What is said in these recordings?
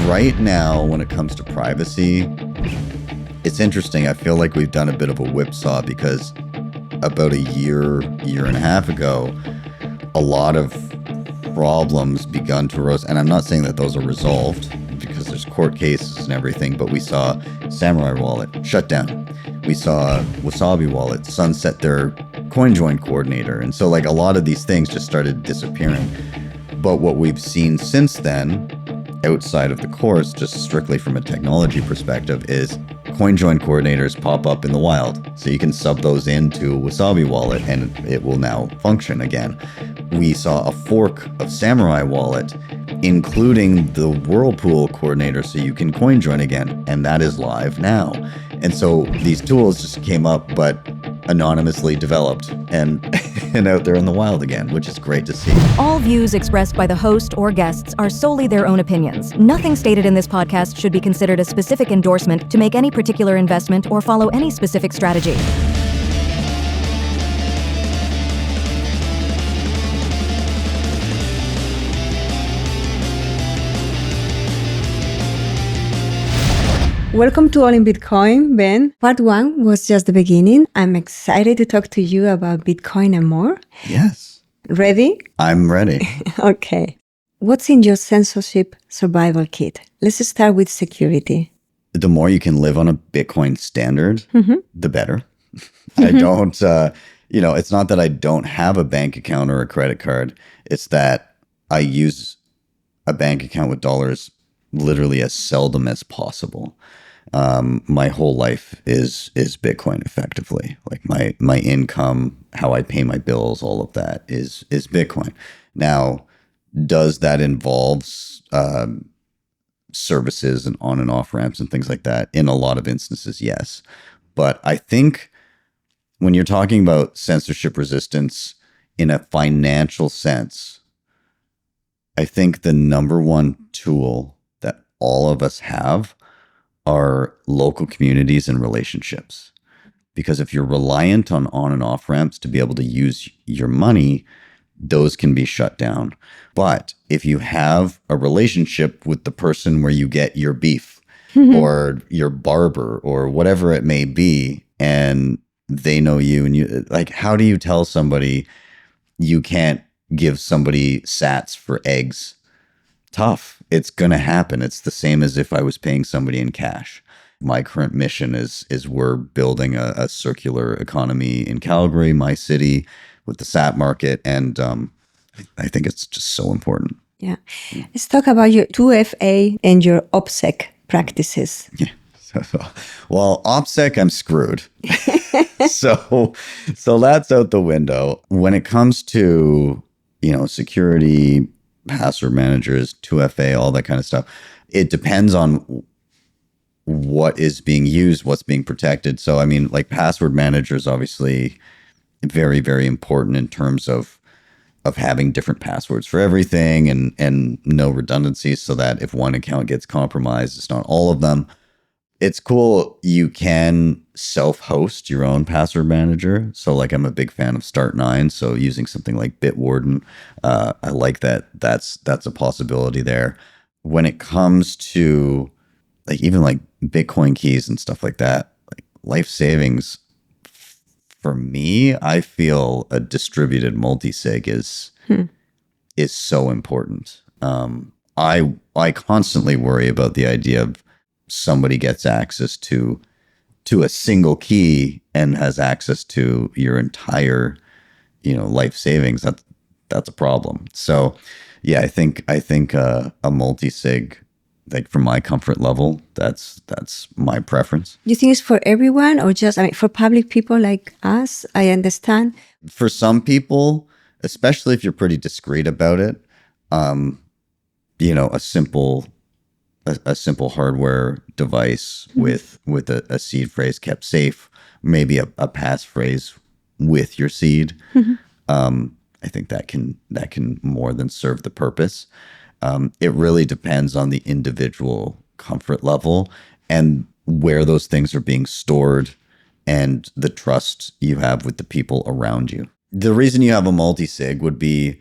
Right now, when it comes to privacy, it's interesting. I feel like we've done a bit of a whipsaw because about a year and a half ago, a lot of problems begun to arise. And I'm not saying that those are resolved because there's court cases and everything, but we saw Samurai Wallet shut down. We saw Wasabi Wallet sunset their CoinJoin coordinator. And so like a lot of these things just started disappearing. But what we've seen since then, outside of the course, just strictly from a technology perspective, is CoinJoin coordinators pop up in the wild. So you can sub those into Wasabi Wallet and it will now function again. We saw a fork of Samurai Wallet, including the Whirlpool coordinator, so you can CoinJoin again, and that is live now. And so these tools just came up, but anonymously developed and out there in the wild again, which is great to see. All views expressed by the host or guests are solely their own opinions. Nothing stated in this podcast should be considered a specific endorsement to make any particular investment or follow any specific strategy. Welcome to All in Bitcoin, Ben. Part 1 was just the beginning. I'm excited to talk to you about Bitcoin and more. Yes. Ready? I'm ready. Okay. What's in your censorship survival kit? Let's start with security. The more you can live on a Bitcoin standard, the better. I don't, it's not that I don't have a bank account or a credit card. It's that I use a bank account with dollars literally as seldom as possible. My whole life is Bitcoin effectively. Like my income, how I pay my bills, all of that is Bitcoin. Now, does that involve services and on and off ramps and things like that? In a lot of instances, yes. But I think when you're talking about censorship resistance in a financial sense, I think the number one tool that all of us have are local communities and relationships. Because if you're reliant on and off ramps to be able to use your money, those can be shut down. But if you have a relationship with the person where you get your beef or your barber or whatever it may be, and they know you, and you, like, how do you tell somebody you can't give somebody sats for eggs? Tough. It's going to happen. It's the same as if I was paying somebody in cash. My current mission is we're building a circular economy in Calgary, my city, with the SAT market. And I think it's just so important. Yeah. Let's talk about your 2FA and your OPSEC practices. Yeah. Well, OPSEC, I'm screwed. So that's out the window. When it comes to, security, password managers, 2FA, all that kind of stuff, it depends on what is being used, what's being protected. So, I mean, like password managers, obviously very, very important in terms of having different passwords for everything and no redundancies so that if one account gets compromised, it's not all of them. It's cool. You can self-host your own password manager. So like I'm a big fan of Start9. So using something like Bitwarden, I like that. That's a possibility there. When it comes to like even like Bitcoin keys and stuff like that, like life savings, for me, I feel a distributed multi-sig is so important. I constantly worry about the idea of somebody gets access to a single key and has access to your entire, life savings. That's a problem. So, yeah, I think a multi-sig, like from my comfort level, that's my preference. Do you think it's for everyone or just, for public people like us? I understand. For some people, especially if you're pretty discreet about it, a simple hardware device with a seed phrase kept safe, maybe a passphrase with your seed. I think that can more than serve the purpose. It really depends on the individual comfort level and where those things are being stored and the trust you have with the people around you. The reason you have a multi-sig would be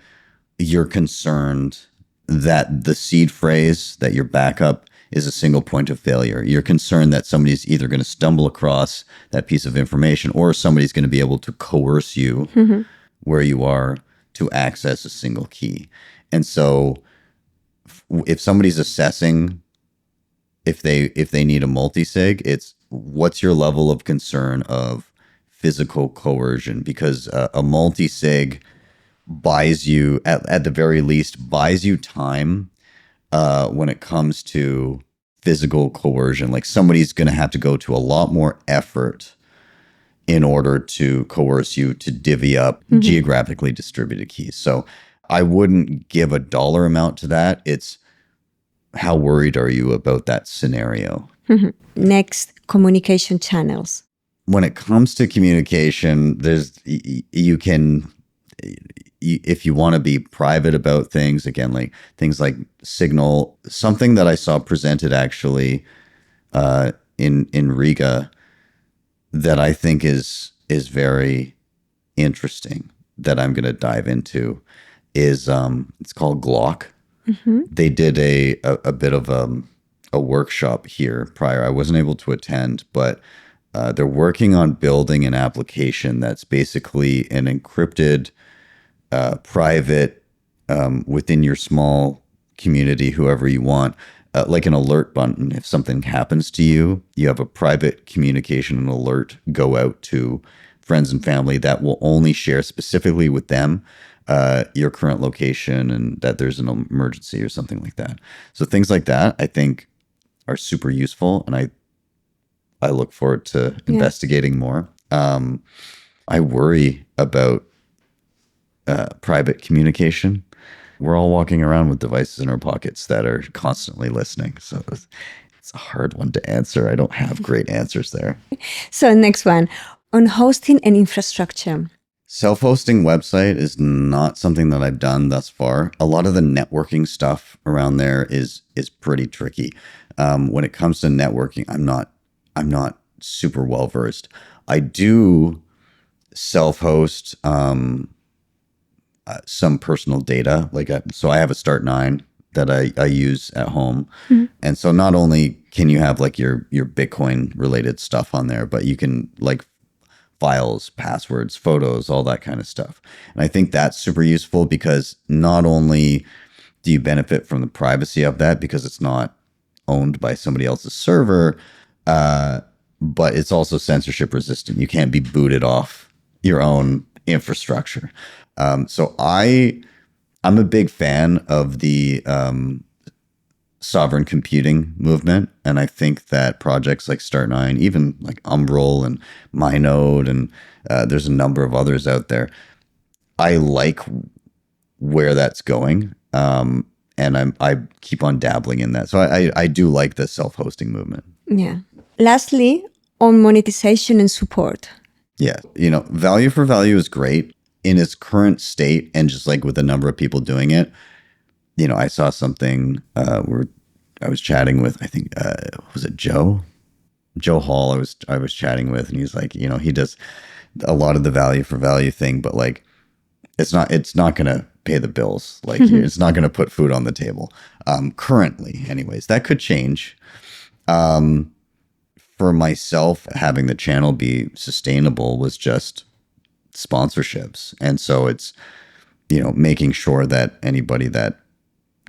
you're concerned that the seed phrase, that your backup is a single point of failure. You're concerned that somebody's either going to stumble across that piece of information or somebody's going to be able to coerce you where you are to access a single key. And so if somebody's assessing if they need a multi-sig, it's what's your level of concern of physical coercion? Because a multi-sig buys you, at the very least, buys you time when it comes to physical coercion. Like somebody's going to have to go to a lot more effort in order to coerce you to divvy up geographically distributed keys. So I wouldn't give a dollar amount to that. It's how worried are you about that scenario? Next, communication channels. When it comes to communication, you can, if you want to be private about things, again, like things like Signal, something that I saw presented actually in Riga that I think is very interesting that I'm going to dive into is it's called Glock. They did a bit of a workshop here prior. I wasn't able to attend, but they're working on building an application that's basically an encrypted private within your small community, whoever you want, like an alert button. If something happens to you, you have a private communication and alert go out to friends and family that will only share specifically with them your current location and that there's an emergency or something like that. So things like that, I think, are super useful, and I look forward to investigating more. I worry about private communication. We're all walking around with devices in our pockets that are constantly listening. So it's a hard one to answer. I don't have great answers there. So next one, on hosting and infrastructure. Self-hosting website is not something that I've done thus far. A lot of the networking stuff around there is pretty tricky. When it comes to networking, I'm not super well versed. I do self-host some personal data, so I have a Start9 that I use at home, and so not only can you have like your Bitcoin related stuff on there, but you can like files, passwords, photos, all that kind of stuff. And I think that's super useful because not only do you benefit from the privacy of that because it's not owned by somebody else's server, but it's also censorship resistant. You can't be booted off your own infrastructure. So I'm a big fan of the sovereign computing movement. And I think that projects like Start9, even like Umbrel and MyNode, and there's a number of others out there, I like where that's going. And I keep on dabbling in that. So I do like the self-hosting movement. Yeah. Lastly, on monetization and support. Yeah. Value for value is great in its current state. And just like with the number of people doing it, I saw something where I was chatting with, I think, was it Joe Hall I was chatting with, and he's like, he does a lot of the value for value thing, but like, it's not going to pay the bills. Like it's not going to put food on the table. Currently anyways, that could change. For myself, having the channel be sustainable was just sponsorships. And so it's, making sure that anybody that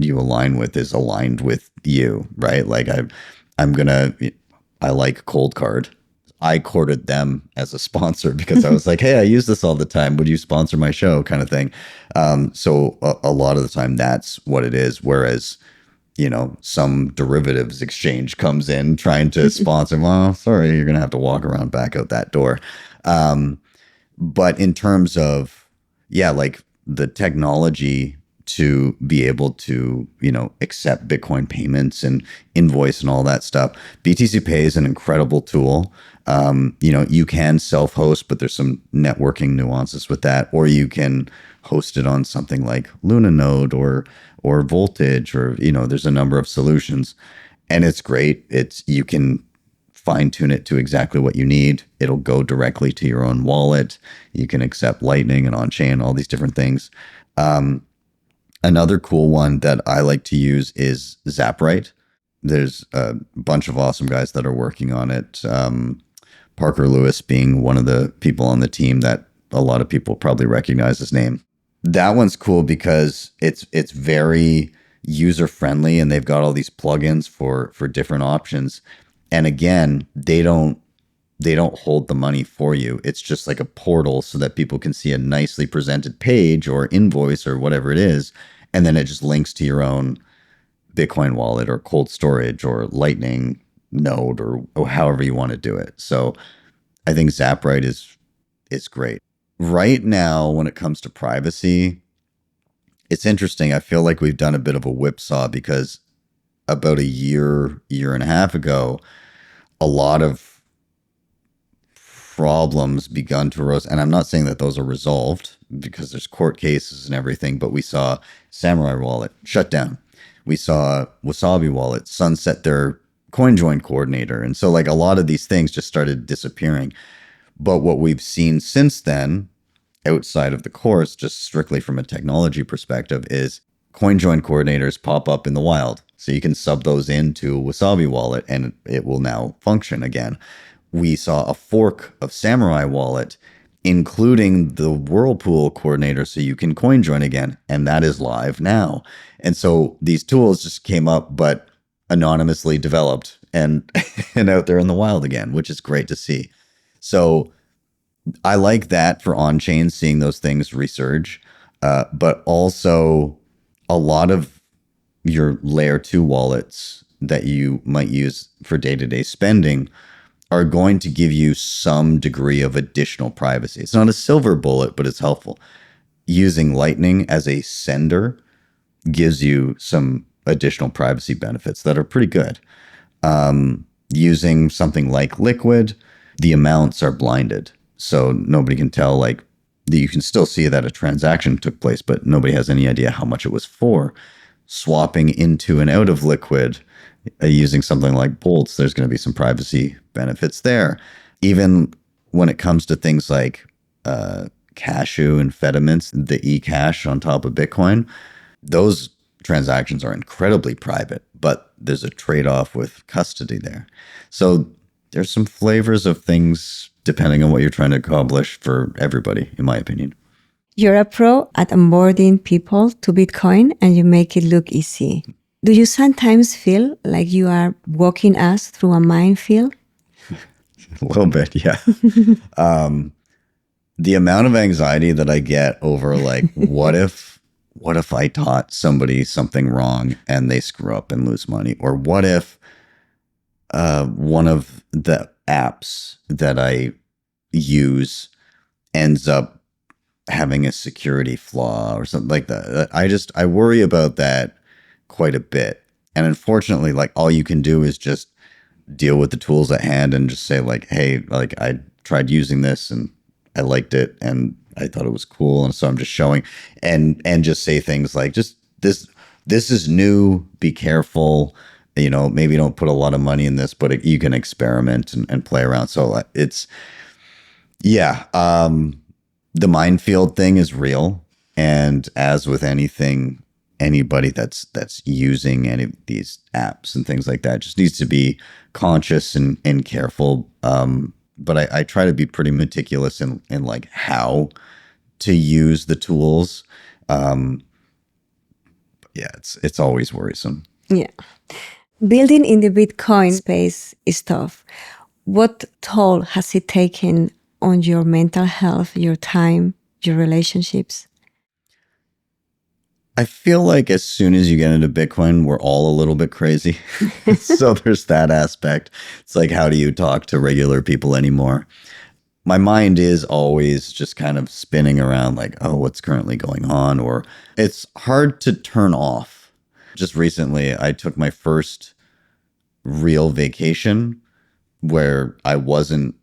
you align with is aligned with you, right? Like I like Cold Card. I courted them as a sponsor because I was like, hey, I use this all the time. Would you sponsor my show, kind of thing? So a lot of the time that's what it is. Whereas, some derivatives exchange comes in trying to sponsor. Well, sorry, you're going to have to walk around back out that door. But in terms of, like the technology to be able to, accept Bitcoin payments and invoice and all that stuff, BTC Pay is an incredible tool. You can self-host, but there's some networking nuances with that, or you can host it on something like Lunanode or Voltage, or, there's a number of solutions, and it's great. You can fine tune it to exactly what you need. It'll go directly to your own wallet. You can accept Lightning and on-chain, all these different things. Another cool one that I like to use is Zaprite. There's a bunch of awesome guys that are working on it. Parker Lewis being one of the people on the team that a lot of people probably recognize his name. That one's cool because it's very user friendly, and they've got all these plugins for different options. And again, they don't hold the money for you. It's just like a portal so that people can see a nicely presented page or invoice or whatever it is, and then it just links to your own Bitcoin wallet or cold storage or Lightning node or however you want to do it. So I think Zapright is great. Right now, when it comes to privacy, it's interesting. I feel like we've done a bit of a whipsaw because about a year and a half ago, a lot of problems begun to arise. And I'm not saying that those are resolved because there's court cases and everything, but we saw Samurai Wallet shut down. We saw Wasabi Wallet sunset their CoinJoin coordinator. And so like a lot of these things just started disappearing. But what we've seen since then, outside of the course, just strictly from a technology perspective, is CoinJoin coordinators pop up in the wild. So you can sub those into Wasabi Wallet and it will now function again. We saw a fork of Samurai Wallet, including the Whirlpool coordinator, so you can CoinJoin again. And that is live now. And so these tools just came up, but anonymously developed and out there in the wild again, which is great to see. So I like that for on-chain, seeing those things resurge. But also a lot of your layer 2 wallets that you might use for day-to-day spending are going to give you some degree of additional privacy. It's not a silver bullet, but it's helpful. Using Lightning as a sender gives you some additional privacy benefits that are pretty good. Using something like Liquid, the amounts are blinded. So nobody can tell, like, you can still see that a transaction took place, but nobody has any idea how much it was for. Swapping into and out of Liquid, using something like Bolts, there's going to be some privacy benefits there. Even when it comes to things like Cashew and Fedimints, the eCash on top of Bitcoin, those transactions are incredibly private, but there's a trade-off with custody there. So there's some flavors of things depending on what you're trying to accomplish for everybody, in my opinion. You're a pro at onboarding people to Bitcoin and you make it look easy. Do you sometimes feel like you are walking us through a minefield? A little bit, yeah. The amount of anxiety that I get over, like, what if I taught somebody something wrong and they screw up and lose money? Or what if one of the apps that I use ends up having a security flaw or something like that? I worry about that quite a bit. And unfortunately, like, all you can do is just deal with the tools at hand and just say, like, hey, like, I tried using this and I liked it and I thought it was cool. And so I'm just showing and just say things like, just this is new, be careful. You know, maybe don't put a lot of money in this, but you can experiment and play around. So it's, yeah, the minefield thing is real. And as with anything, anybody that's using any of these apps and things like that just needs to be conscious and careful. But I try to be pretty meticulous in like how to use the tools. Yeah, it's always worrisome. Yeah. Building in the Bitcoin space is tough. What toll has it taken on your mental health, your time, your relationships? I feel like as soon as you get into Bitcoin, we're all a little bit crazy. So there's that aspect. It's like, how do you talk to regular people anymore? My mind is always just kind of spinning around like, oh, what's currently going on? Or it's hard to turn off. Just recently, I took my first real vacation where I wasn't,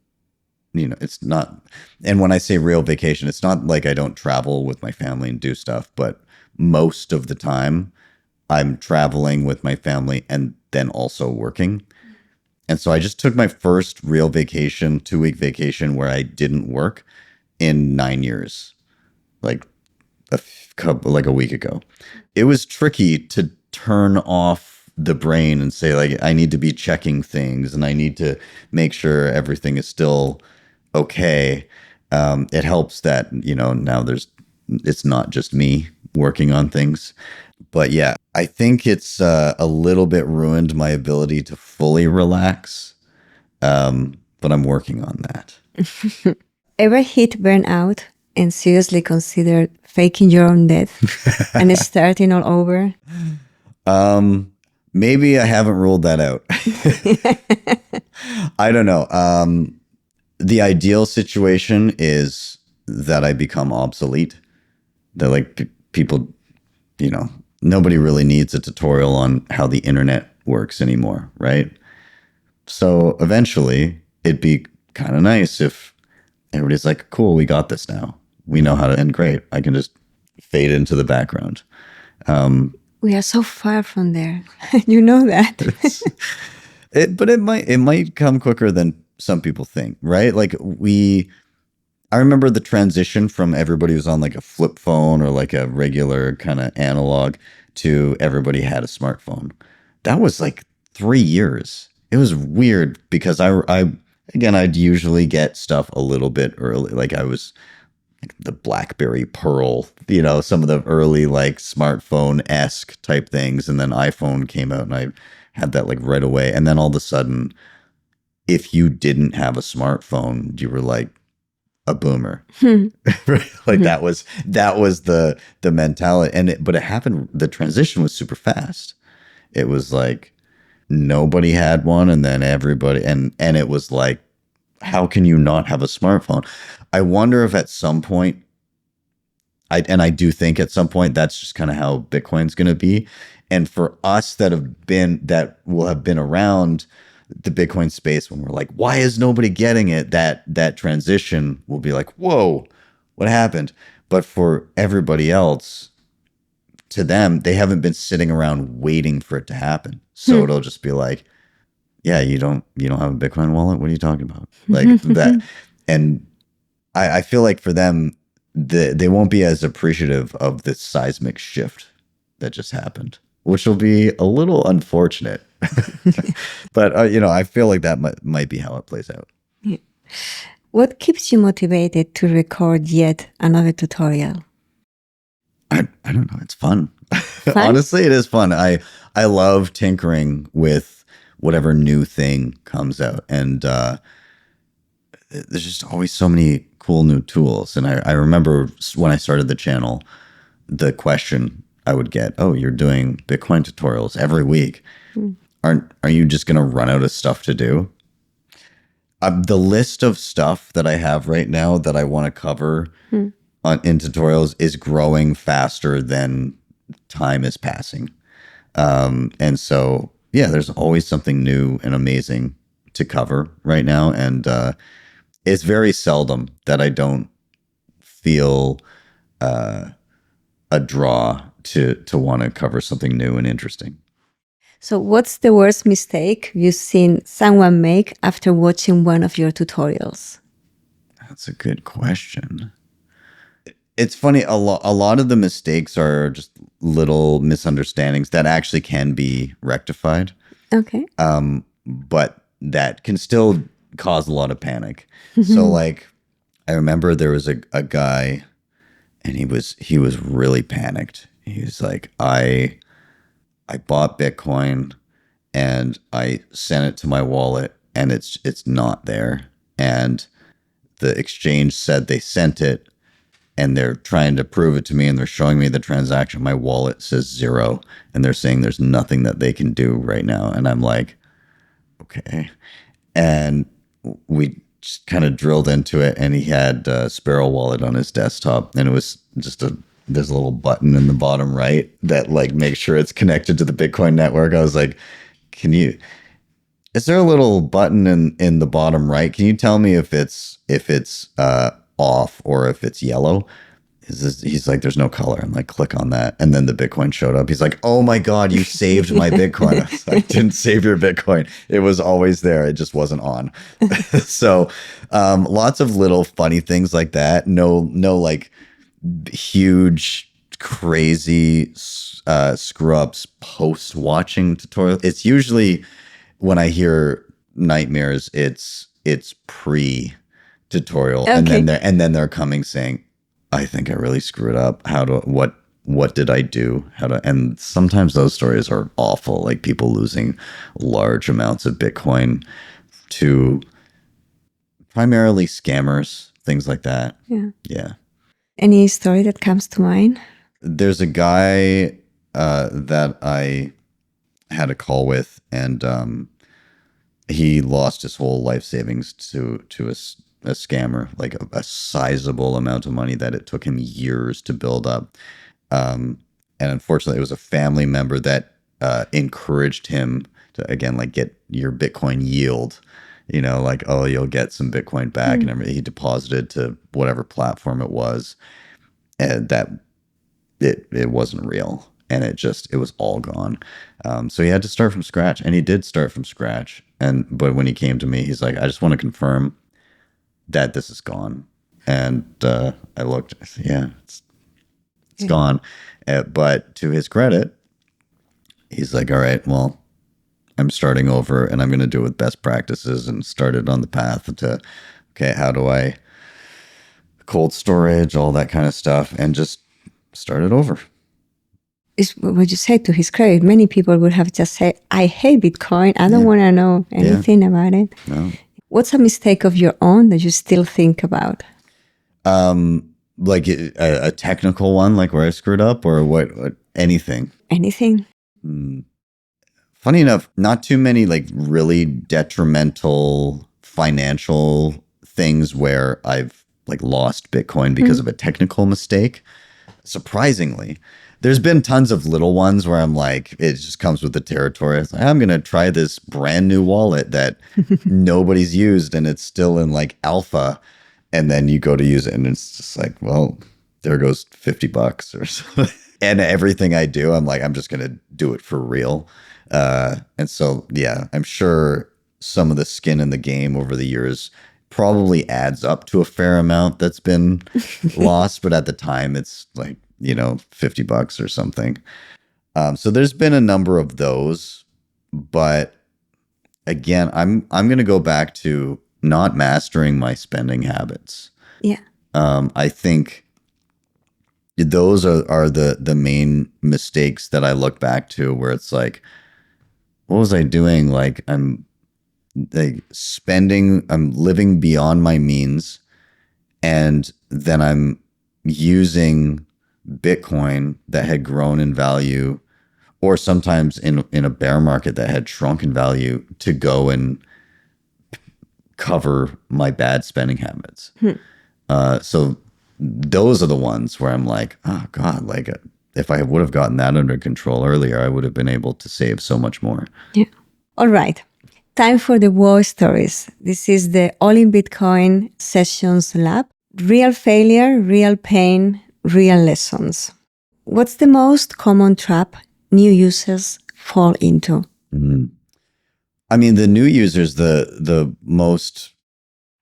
it's not, and when I say real vacation, it's not like I don't travel with my family and do stuff, but most of the time I'm traveling with my family and then also working. And so I just took my first real vacation, 2-week vacation where I didn't work in 9 years, like a week ago. It was tricky to turn off the brain and say like, I need to be checking things and I need to make sure everything is still okay. It helps that, now it's not just me working on things. But yeah, I think it's a little bit ruined my ability to fully relax. But I'm working on that. Ever hit burnout and seriously considered faking your own death and starting all over? Maybe I haven't ruled that out. I don't know. The ideal situation is that I become obsolete. That like people, nobody really needs a tutorial on how the internet works anymore, right? So eventually it'd be kind of nice if everybody's like, cool, we got this now. We know how to end. Great. I can just fade into the background. We are so far from there. You know that. But it might come quicker than some people think, right? Like I remember the transition from everybody was on like a flip phone or like a regular kind of analog to everybody had a smartphone. That was like 3 years. It was weird because I'd usually get stuff a little bit early. Like I was like the BlackBerry Pearl, some of the early like smartphone-esque type things. And then iPhone came out and I had that like right away. And then all of a sudden, if you didn't have a smartphone, you were like a boomer. Right? Like that was the mentality. But it happened, the transition was super fast. It was like nobody had one and then everybody, and it was like, how can you not have a smartphone? I wonder if at some point, I do think at some point that's just kind of how Bitcoin's going to be. And for us that will have been around the Bitcoin space when we're like, why is nobody getting it? That transition will be like, whoa, what happened? But for everybody else, to them, they haven't been sitting around waiting for it to happen. So it'll just be like, yeah, you don't have a Bitcoin wallet? What are you talking about? Like that. And I feel like for them, they won't be as appreciative of this seismic shift that just happened, which will be a little unfortunate. But, I feel like that might be how it plays out. Yeah. What keeps you motivated to record yet another tutorial? I don't know. It's fun. Honestly, it is fun. I love tinkering with whatever new thing comes out. And there's just always so many cool new tools. And I remember when I started the channel, the question I would get, oh, you're doing Bitcoin tutorials every week. Are you just going to run out of stuff to do? The list of stuff that I have right now that I want to cover in tutorials is growing faster than time is passing. And so, yeah, there's always something new and amazing to cover right now. And it's very seldom that I don't feel a draw to want to cover something new and interesting. So what's the worst mistake you've seen someone make after watching one of your tutorials? That's a good question. It's funny, a lot of the mistakes are just little misunderstandings that actually can be rectified. Okay. But that can still cause a lot of panic. So like, I remember there was a guy and he was really panicked. He was like, I bought Bitcoin and I sent it to my wallet and it's not there. And the exchange said they sent it and they're trying to prove it to me and they're showing me the transaction. My wallet says 0 and they're saying there's nothing that they can do right now. And I'm like, okay. And we just kind of drilled into it and he had a Sparrow wallet on his desktop and it was just there's a little button in the bottom right that like makes sure it's connected to the Bitcoin network. I was like, is there a little button in the bottom right? Can you tell me if it's off or if it's yellow? He's like, there's no color. I'm like, click on that. And then the Bitcoin showed up. He's like, oh my God, you saved my Bitcoin. I was like, I didn't save your Bitcoin. It was always there. It just wasn't on. So lots of little funny things like that. No like huge crazy screw ups post watching tutorial. It's usually when I hear nightmares, it's pre tutorial, Okay. and then they're coming saying, I think I really screwed up. What did I do? And sometimes those stories are awful, like people losing large amounts of Bitcoin to primarily scammers, things like that. Yeah. Yeah. Any story that comes to mind? There's a guy that I had a call with, and he lost his whole life savings to a scammer, like a sizable amount of money that it took him years to build up. And unfortunately, it was a family member that encouraged him to, again, like get your Bitcoin yield, like, oh, you'll get some Bitcoin back and everything. He deposited to whatever platform it was, and that it wasn't real. And it was all gone. So he had to start from scratch, and he did start from scratch. But when he came to me, he's like, I just want to confirm that this is gone. And I looked, I said, yeah, it's gone. But to his credit, he's like, all right, well, I'm starting over, and I'm going to do it with best practices, and started on the path to, okay, how do I cold storage, all that kind of stuff, and just started over. Is what you say, to his credit. Many people would have just said, I hate Bitcoin. I don't want to know anything about it. No. What's a mistake of your own that you still think about? Like a technical one, like where I screwed up, or what anything. Anything? Funny enough, not too many like really detrimental financial things where I've like lost Bitcoin because of a technical mistake. Surprisingly, there's been tons of little ones where I'm like, it just comes with the territory. It's like, I'm going to try this brand new wallet that nobody's used, and it's still in like alpha. And then you go to use it, and it's just like, well, there goes $50 or something. And everything I do, I'm like, I'm just going to do it for real. And so, yeah, I'm sure some of the skin in the game over the years probably adds up to a fair amount that's been lost. But at the time, it's like, $50 or something. So there's been a number of those. But again, I'm going to go back to not mastering my spending habits. Yeah. I think those are the main mistakes that I look back to, where it's like, what was I doing? Like I'm living beyond my means, and then I'm using Bitcoin that had grown in value, or sometimes in a bear market that had shrunk in value, to go and cover my bad spending habits. So those are the ones where I'm like, oh God, like if I would have gotten that under control earlier, I would have been able to save so much more. Yeah. All right. Time for the war stories. This is the All in Bitcoin Sessions Lab. Real failure, real pain, real lessons. What's the most common trap new users fall into? I mean, the new users, the most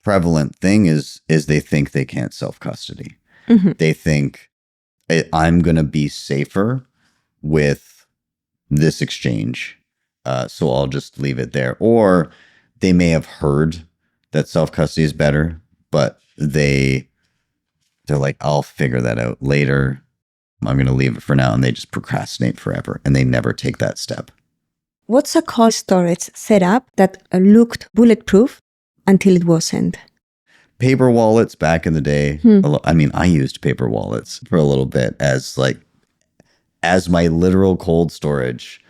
prevalent thing is they think they can't self-custody. They think, I'm going to be safer with this exchange, so I'll just leave it there. Or they may have heard that self-custody is better, but they're like, I'll figure that out later. I'm going to leave it for now. And they just procrastinate forever, and they never take that step. What's a cold storage setup that looked bulletproof until it wasn't? Paper wallets back in the day. I mean, I used paper wallets for a little bit as my literal cold storage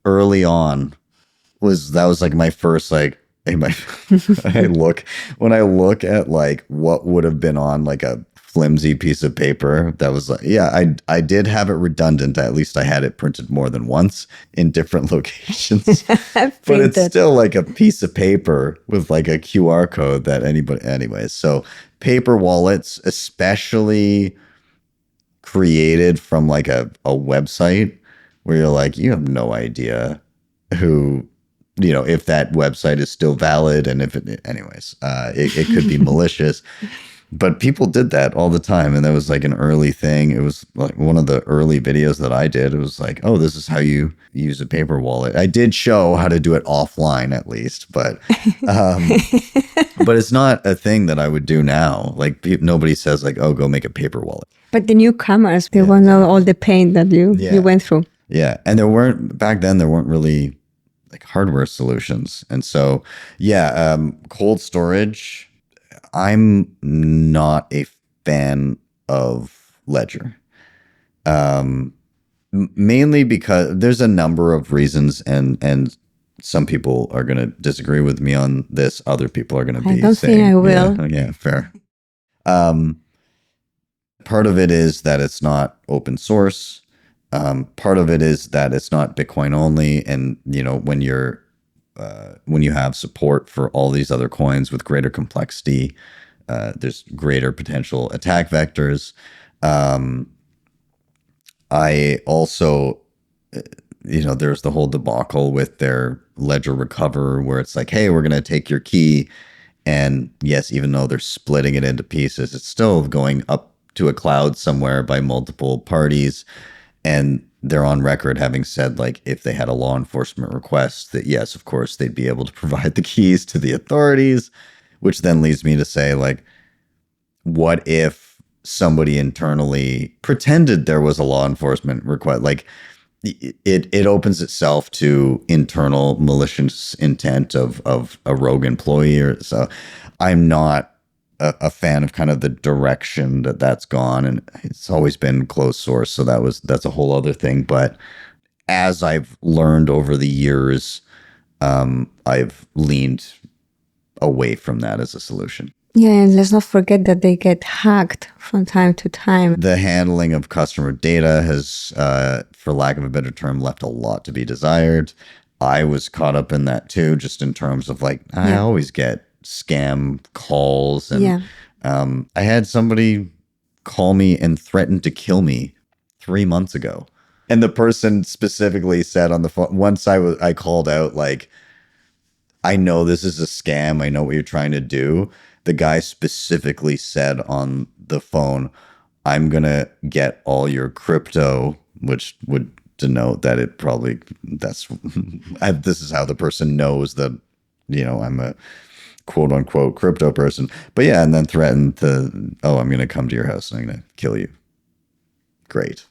early on. That was like my first, like, when I look at like what would have been on like a flimsy piece of paper, that was like, yeah, I did have it redundant. At least I had it printed more than once in different locations. But it's still like a piece of paper with like a QR code that anyways. So paper wallets, especially created from like a website where you're like, you have no idea who, if that website is still valid, and if it could be malicious. But people did that all the time. And that was like an early thing. It was like one of the early videos that I did. It was like, oh, this is how you use a paper wallet. I did show how to do it offline at least, but but it's not a thing that I would do now. Like nobody says like, oh, go make a paper wallet. But the newcomers, they won't know all the pain that you went through. Yeah. And back then, there weren't really like hardware solutions. And so, cold storage, I'm not a fan of Ledger. Mainly because there's a number of reasons, and some people are going to disagree with me on this. Other people are going to be saying, I don't think I will. Yeah, fair. Part of it is that it's not open source. Part of it is that it's not Bitcoin only. And, when you have support for all these other coins with greater complexity, there's greater potential attack vectors. I also, there's the whole debacle with their Ledger Recover where it's like, hey, we're going to take your key. And yes, even though they're splitting it into pieces, it's still going up to a cloud somewhere by multiple parties. And they're on record having said, like, if they had a law enforcement request, that yes, of course, they'd be able to provide the keys to the authorities, which then leads me to say, like, what if somebody internally pretended there was a law enforcement request? Like, it opens itself to internal malicious intent of a rogue employee. So I'm not a fan of kind of the direction that's gone, and it's always been closed source. So that's a whole other thing. But as I've learned over the years, I've leaned away from that as a solution. Yeah, and let's not forget that they get hacked from time to time. The handling of customer data has, for lack of a better term, left a lot to be desired. I was caught up in that too, just in terms of like, I always get scam calls. And I had somebody call me and threaten to kill me 3 months ago. And the person specifically said on the phone, once I called out, like, I know this is a scam. I know what you're trying to do. The guy specifically said on the phone, I'm going to get all your crypto, which would denote that this is how the person knows that, I'm a quote unquote crypto person. But yeah, and then threatened I'm going to come to your house and I'm going to kill you. Great.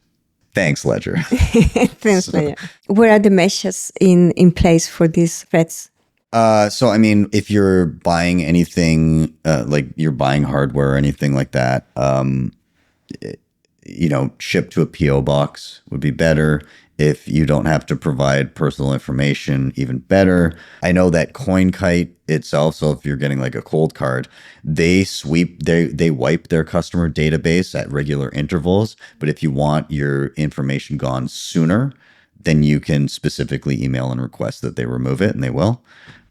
Thanks, Ledger. Thanks, Ledger. Where are the measures in place for these threats? So, I mean, if you're buying anything, like you're buying hardware or anything like that, ship to a PO box would be better. If you don't have to provide personal information, even better. I know that CoinKite itself, so if you're getting like a cold card, they wipe their customer database at regular intervals. But if you want your information gone sooner, then you can specifically email and request that they remove it, and they will.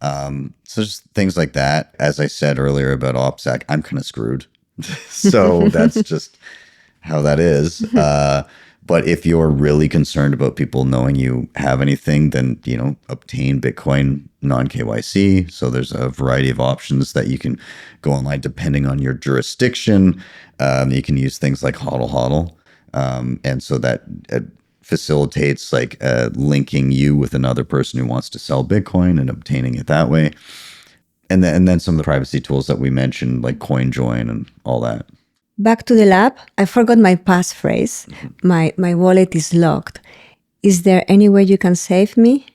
So just things like that. As I said earlier about OPSEC, I'm kind of screwed. So that's just how that is. But if you're really concerned about people knowing you have anything, then, obtain Bitcoin non-KYC. So there's a variety of options that you can go online depending on your jurisdiction. You can use things like HODL. And so that facilitates like linking you with another person who wants to sell Bitcoin and obtaining it that way. And then some of the privacy tools that we mentioned, like CoinJoin and all that. Back to the lab, I forgot my passphrase. My wallet is locked. Is there any way you can save me?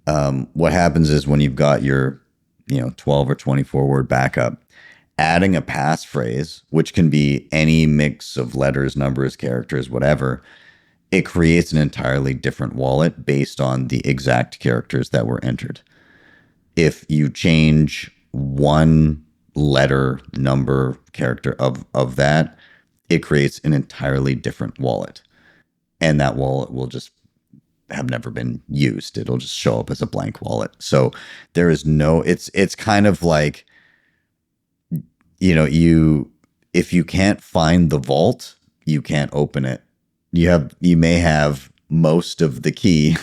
What happens is when you've got your 12 or 24 word backup, adding a passphrase, which can be any mix of letters, numbers, characters, whatever, it creates an entirely different wallet based on the exact characters that were entered. If you change one letter, number, character of that, it creates an entirely different wallet. And that wallet will just have never been used. It'll just show up as a blank wallet. So there is it's kind of like, if you can't find the vault, you can't open it. You may have most of the key,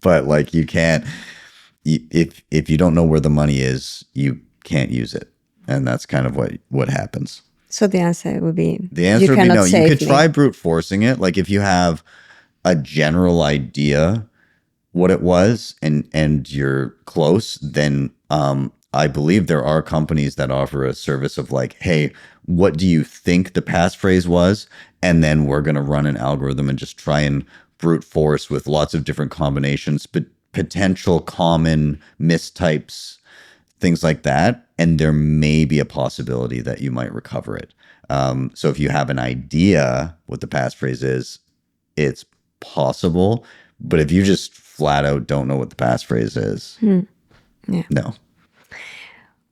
but like you can't, if you don't know where the money is, you can't use it. And that's kind of what happens. So the answer would be The answer you would be cannot no. You save could me. try brute forcing it. Like if you have a general idea what it was and you're close, then I believe there are companies that offer a service of like, hey, what do you think the passphrase was? And then we're going to run an algorithm and just try and brute force with lots of different combinations, but potential common mistypes, things like that. And there may be a possibility that you might recover it. So if you have an idea what the passphrase is, it's possible. But if you just flat out don't know what the passphrase is, Yeah. no.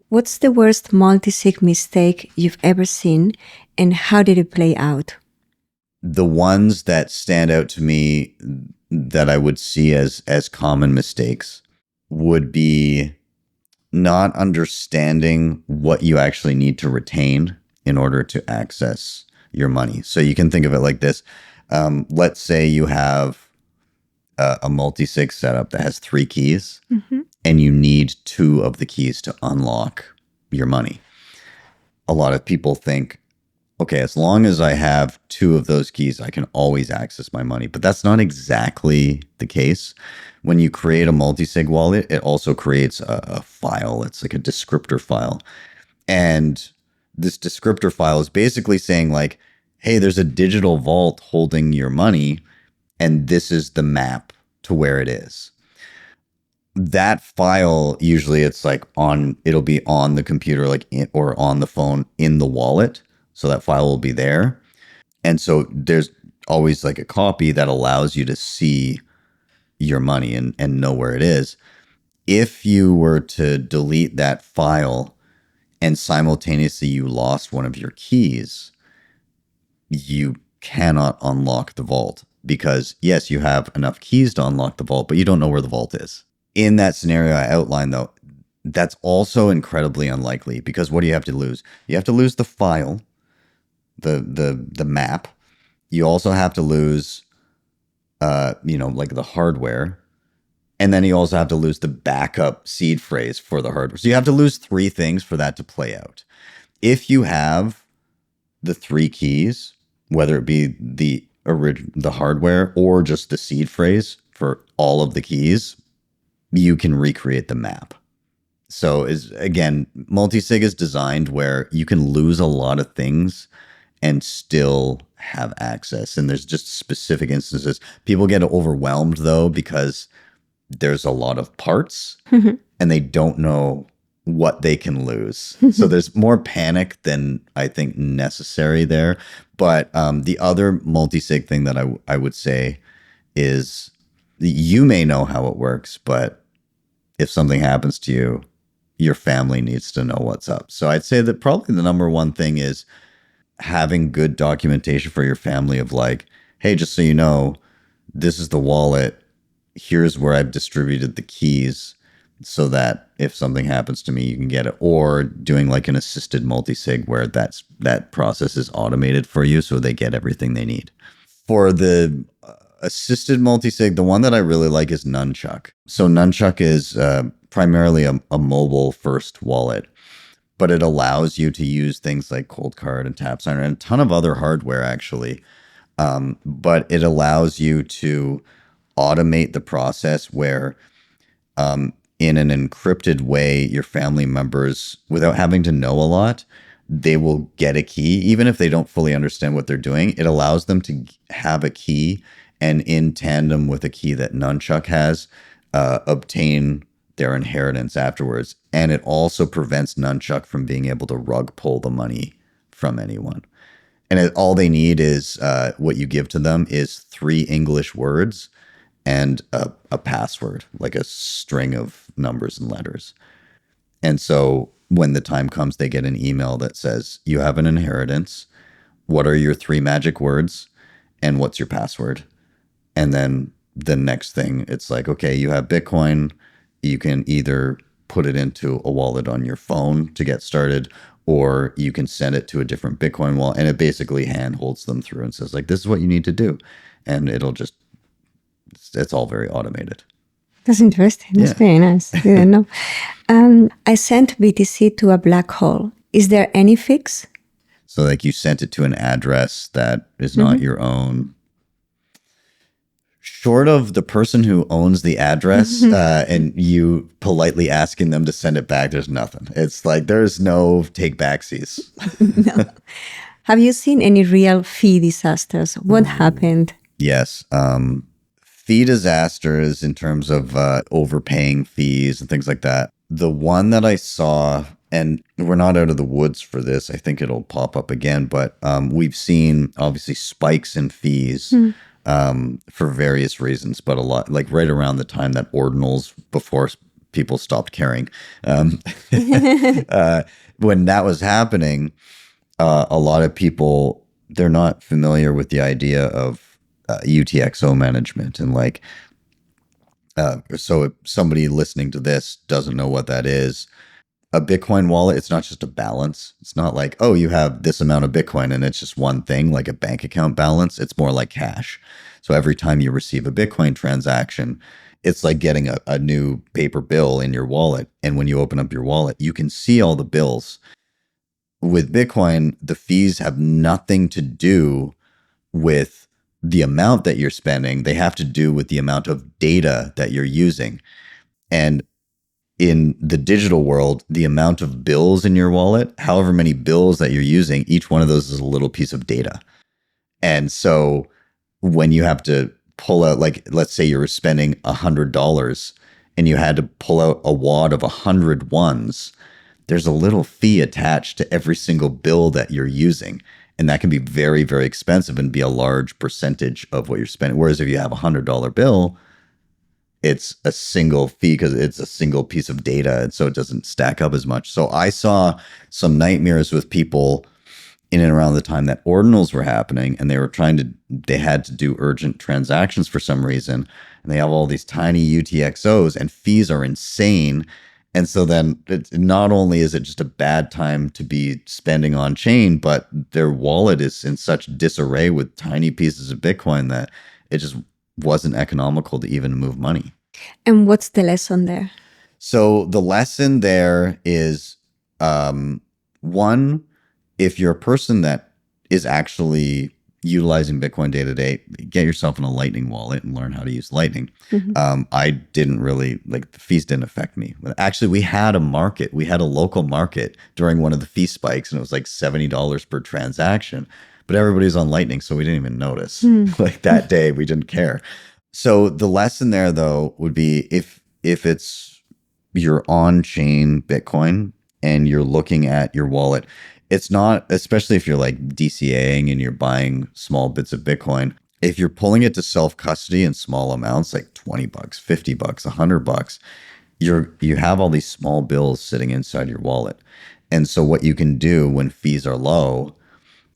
What's the worst multi-sig mistake you've ever seen, and how did it play out? The ones that stand out to me that I would see as common mistakes would be not understanding what you actually need to retain in order to access your money. So you can think of it like this. Let's say you have a multi-sig setup that has 3 keys, and you need 2 of the keys to unlock your money. A lot of people think, okay, as long as I have 2 of those keys, I can always access my money. But that's not exactly the case. When you create a multi-sig wallet, it also creates a file. It's like a descriptor file. And this descriptor file is basically saying like, hey, there's a digital vault holding your money, and this is the map to where it is. That file, usually it's like it'll be on the computer, like or on the phone in the wallet. So that file will be there. And so there's always like a copy that allows you to see your money and know where it is. If you were to delete that file and simultaneously you lost one of your keys, you cannot unlock the vault because, yes, you have enough keys to unlock the vault, but you don't know where the vault is. In that scenario I outlined, though, that's also incredibly unlikely because what do you have to lose? You have to lose the file, the map. You also have to lose, like the hardware. And then you also have to lose the backup seed phrase for the hardware. So you have to lose 3 things for that to play out. If you have the 3 keys, whether it be the hardware or just the seed phrase for all of the keys, you can recreate the map. So again, multi-sig is designed where you can lose a lot of things and still have access. And there's just specific instances. People get overwhelmed though, because there's a lot of parts and they don't know what they can lose. So there's more panic than I think necessary there. But the other multi-sig thing that I would say is you may know how it works, but if something happens to you, your family needs to know what's up. So I'd say that probably the number one thing is having good documentation for your family of like, hey, just so you know, this is the wallet. Here's where I've distributed the keys so that if something happens to me, you can get it. Or doing like an assisted multi-sig where that process is automated for you so they get everything they need. For the assisted multi-sig, the one that I really like is Nunchuck. So Nunchuck is primarily a mobile first wallet, but it allows you to use things like Cold Card and Tap Signer and a ton of other hardware actually. But it allows you to automate the process where in an encrypted way, your family members, without having to know a lot, they will get a key. Even if they don't fully understand what they're doing, it allows them to have a key and in tandem with a key that Nunchuck has, obtain their inheritance afterwards. And it also prevents Nunchuck from being able to rug pull the money from anyone. And all they need is what you give to them is 3 English words and a password, like a string of numbers and letters. And so when the time comes, they get an email that says, you have an inheritance. What are your 3 magic words? And what's your password? And then the next thing, it's like, okay, you have Bitcoin. You can either put it into a wallet on your phone to get started, or you can send it to a different Bitcoin wallet. And it basically handholds them through and says, like, this is what you need to do. And it's all very automated. That's interesting. That's very nice. I didn't know. I sent BTC to a black hole. Is there any fix? So like you sent it to an address that is not your own. Short of the person who owns the address and you politely asking them to send it back, there's nothing. It's like there's no take backsies. No. Have you seen any real fee disasters? What happened? Yes. Fee disasters in terms of overpaying fees and things like that. The one that I saw, and we're not out of the woods for this, I think it'll pop up again, but we've seen obviously spikes in fees for various reasons, but a lot, like right around the time that ordinals, before people stopped caring, when that was happening, a lot of people, they're not familiar with the idea of UTXO management. And like, so if somebody listening to this doesn't know what that is, a Bitcoin wallet, it's not just a balance. It's not like, oh, you have this amount of Bitcoin and it's just one thing, like a bank account balance. It's more like cash. So every time you receive a Bitcoin transaction, it's like getting a new paper bill in your wallet. And when you open up your wallet, you can see all the bills. With Bitcoin, the fees have nothing to do with the amount that you're spending. They have to do with the amount of data that you're using. And in the digital world, the amount of bills in your wallet, however many bills that you're using, each one of those is a little piece of data. And so when you have to pull out, like, let's say you were spending $100 and you had to pull out a wad of 100 ones, there's a little fee attached to every single bill that you're using. And that can be very, very expensive and be a large percentage of what you're spending. Whereas if you have a $100 bill, it's a single fee because it's a single piece of data. And so it doesn't stack up as much. So I saw some nightmares with people in and around the time that ordinals were happening, and they had to do urgent transactions for some reason. And they have all these tiny UTXOs and fees are insane. And so then not only is it just a bad time to be spending on chain, but their wallet is in such disarray with tiny pieces of Bitcoin that it just wasn't economical to even move money. And what's the lesson there? So the lesson there is, one, if you're a person that is actually utilizing Bitcoin day to day, get yourself in a Lightning wallet and learn how to use Lightning. I didn't really, like, the fees didn't affect me. Actually, we had a local market during one of the fee spikes, and it was like $70 per transaction. But everybody's on Lightning, so we didn't even notice. Like that day, we didn't care. So the lesson there, though, would be if it's your on-chain Bitcoin and you're looking at your wallet, it's not, especially if you're like DCAing and you're buying small bits of Bitcoin, if you're pulling it to self-custody in small amounts, like $20, $50, $100, you have all these small bills sitting inside your wallet. And so what you can do when fees are low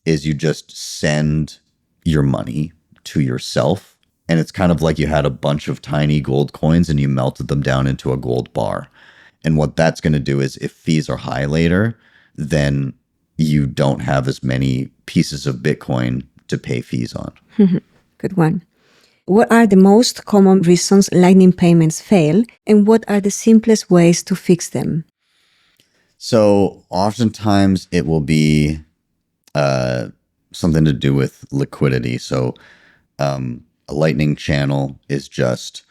is you just send your money to yourself. And it's kind of like you had a bunch of tiny gold coins and you melted them down into a gold bar. And what that's going to do is if fees are high later, then you don't have as many pieces of Bitcoin to pay fees on. Good one. What are the most common reasons Lightning payments fail, and what are the simplest ways to fix them? So oftentimes it will be something to do with liquidity. So a Lightning channel is just